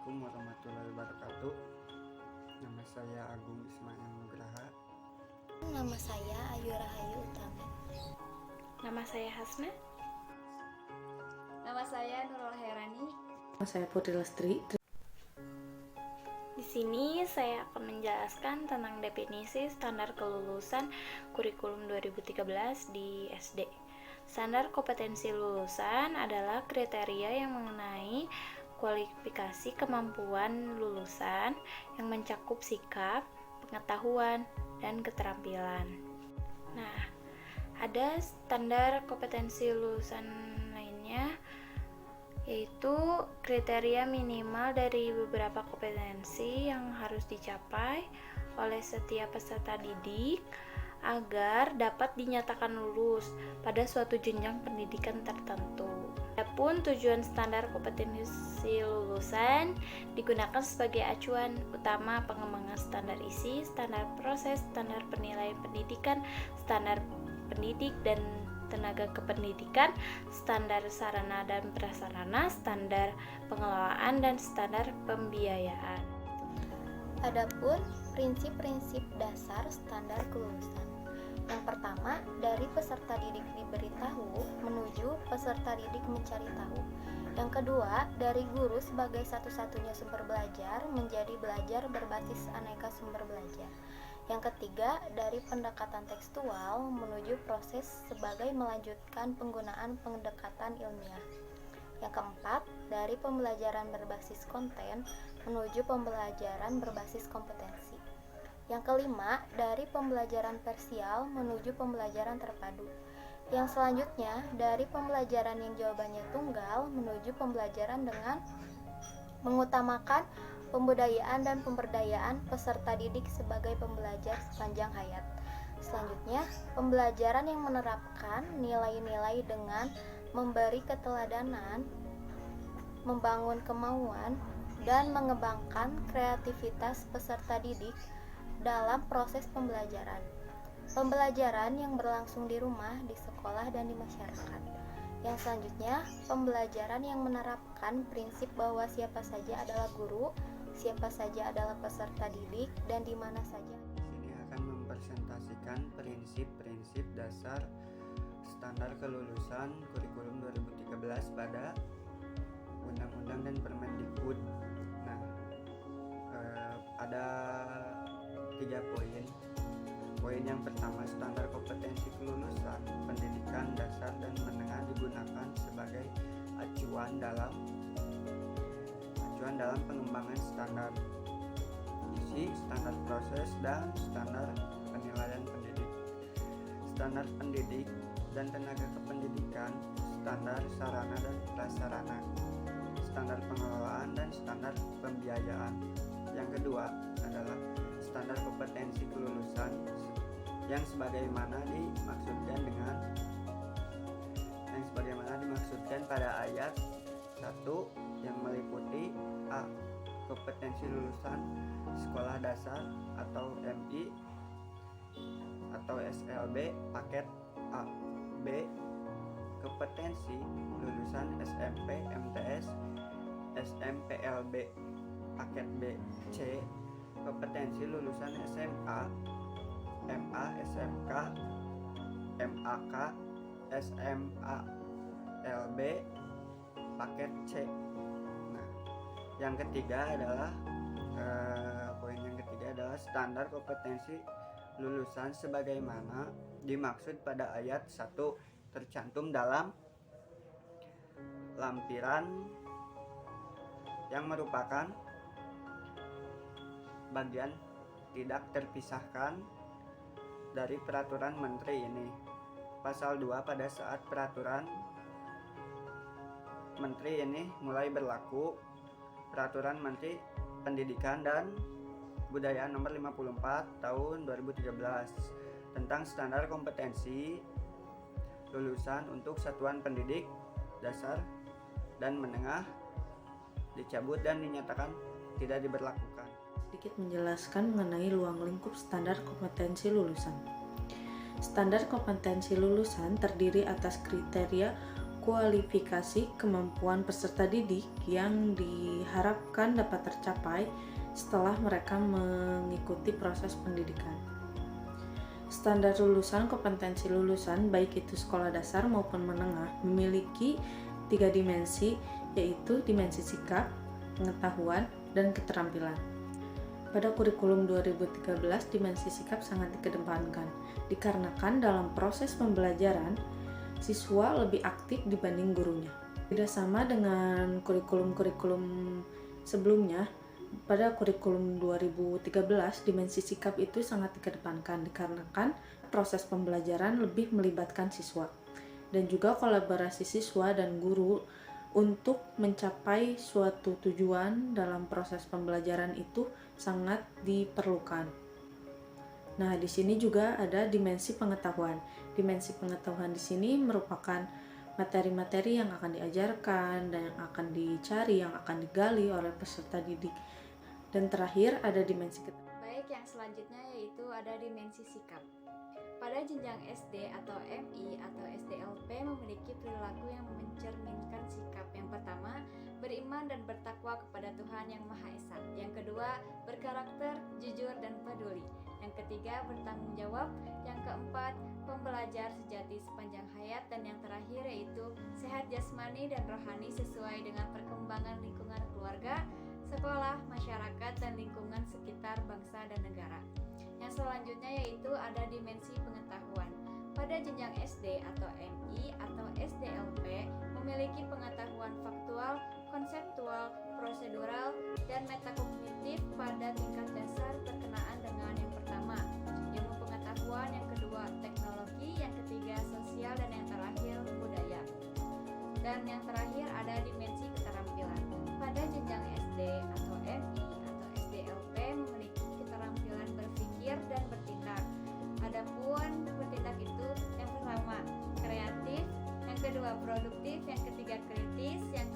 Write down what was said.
Assalamualaikum warahmatullahi wabarakatuh. Nama saya Agung Ismail Nugraha. Nama saya Ayu Rahayu Utami. Nama saya Hasna. Nama saya Nurul Herani. Nama saya Putri Lestri. Di sini saya akan menjelaskan tentang definisi standar kelulusan kurikulum 2013 di SD. Standar kompetensi lulusan adalah kriteria yang mengenai kualifikasi kemampuan lulusan yang mencakup sikap, pengetahuan, dan keterampilan. Nah, ada standar kompetensi lulusan lainnya, yaitu kriteria minimal dari beberapa kompetensi yang harus dicapai oleh setiap peserta didik agar dapat dinyatakan lulus pada suatu jenjang pendidikan tertentu. Adapun tujuan standar kompetensi lulusan digunakan sebagai acuan utama pengembangan standar isi, standar proses, standar penilaian pendidikan, standar pendidik dan tenaga kependidikan, standar sarana dan prasarana, standar pengelolaan, dan standar pembiayaan. Adapun prinsip-prinsip dasar standar kelulusan. Yang pertama, dari peserta didik diberitahu menuju peserta didik mencari tahu. Yang kedua, dari guru sebagai satu-satunya sumber belajar menjadi belajar berbasis aneka sumber belajar. Yang ketiga, dari pendekatan tekstual menuju proses sebagai melanjutkan penggunaan pendekatan ilmiah. Yang keempat, dari pembelajaran berbasis konten menuju pembelajaran berbasis kompetensi. Yang kelima, dari pembelajaran parsial menuju pembelajaran terpadu. Yang selanjutnya, dari pembelajaran yang jawabannya tunggal menuju pembelajaran dengan mengutamakan pembudayaan dan pemberdayaan peserta didik sebagai pembelajar sepanjang hayat. Selanjutnya, pembelajaran yang menerapkan nilai-nilai dengan memberi keteladanan, membangun kemauan, dan mengembangkan kreativitas peserta didik dalam proses pembelajaran. Pembelajaran yang berlangsung di rumah, di sekolah, dan di masyarakat. Yang selanjutnya, pembelajaran yang menerapkan prinsip bahwa siapa saja adalah guru, siapa saja adalah peserta didik, dan di mana saja. Di sini akan mempresentasikan prinsip-prinsip dasar standar kelulusan kurikulum 2013 pada Undang-Undang dan Permendikbud. Nah, ada 3 poin. Poin yang pertama, standar kompetensi kelulusan pendidikan dasar dan menengah digunakan sebagai acuan dalam pengembangan standar isi, standar proses, dan standar penilaian pendidik. Standar pendidik dan tenaga kependidikan, standar sarana dan prasarana, standar pengelolaan, dan standar pembiayaan. Yang kedua adalah standar kompetensi kelulusan yang sebagaimana dimaksudkan pada ayat 1 yang meliputi A. Kompetensi lulusan sekolah dasar atau MI atau SLB paket A. B. Kompetensi lulusan SMP, MTS, SMPLB paket B. C. Kompetensi lulusan SMA, MA, SMK, MAK, SMALB paket C. Nah, yang ketiga adalah poin yang ketiga adalah standar kompetensi lulusan sebagaimana dimaksud pada ayat 1 tercantum dalam lampiran yang merupakan bagian tidak terpisahkan dari peraturan menteri ini. Pasal 2, pada saat peraturan menteri ini mulai berlaku, peraturan menteri pendidikan dan kebudayaan nomor 54 tahun 2013 tentang standar kompetensi lulusan untuk satuan pendidik dasar dan menengah dicabut dan dinyatakan tidak diberlakukan. Sedikit menjelaskan mengenai ruang lingkup standar kompetensi lulusan. Standar kompetensi lulusan terdiri atas kriteria kualifikasi kemampuan peserta didik yang diharapkan dapat tercapai setelah mereka mengikuti proses pendidikan. Standar lulusan kompetensi lulusan, baik itu sekolah dasar maupun menengah, memiliki 3 dimensi, yaitu dimensi sikap, pengetahuan, dan keterampilan. Pada kurikulum 2013, dimensi sikap sangat dikedepankan, dikarenakan dalam proses pembelajaran, siswa lebih aktif dibanding gurunya. Tidak sama dengan kurikulum-kurikulum sebelumnya, pada kurikulum 2013, dimensi sikap itu sangat dikedepankan, dikarenakan proses pembelajaran lebih melibatkan siswa, dan juga kolaborasi siswa dan guru untuk mencapai suatu tujuan dalam proses pembelajaran itu sangat diperlukan. Nah, di sini juga ada dimensi pengetahuan. Dimensi pengetahuan di sini merupakan materi-materi yang akan diajarkan dan yang akan dicari, yang akan digali oleh peserta didik. Dan terakhir ada dimensi keterampilan. Baik, yang selanjutnya yaitu ada dimensi sikap. Pada jenjang SD atau MI atau SDLP memiliki perilaku yang mencerminkan sikap. Yang pertama, beriman dan bertakwa kepada Tuhan Yang Maha Esa. Yang kedua, berkarakter, jujur dan peduli. Yang ketiga, bertanggung jawab. Yang keempat, pembelajar sejati sepanjang hayat. Dan yang terakhir yaitu sehat jasmani dan rohani sesuai dengan perkembangan lingkungan keluarga, sekolah, masyarakat, dan lingkungan sekitar bangsa dan negara. Yang selanjutnya yaitu ada dimensi pengetahuan. Pada jenjang SD atau MI atau SDLP memiliki pengetahuan faktual, konseptual, prosedural, dan metakognitif pada tingkat dasar berkenaan dengan yang pertama, ilmu pengetahuan, yang kedua, teknologi, yang ketiga, sosial, dan yang terakhir, budaya. Dan yang terakhir ada dimensi keterampilan. Pada jenjang SD atau MI atau SDLP memiliki keterampilan berpikir dan bertindak. Adapun bertindak itu yang pertama kreatif, yang kedua produktif, yang ketiga kritis, yang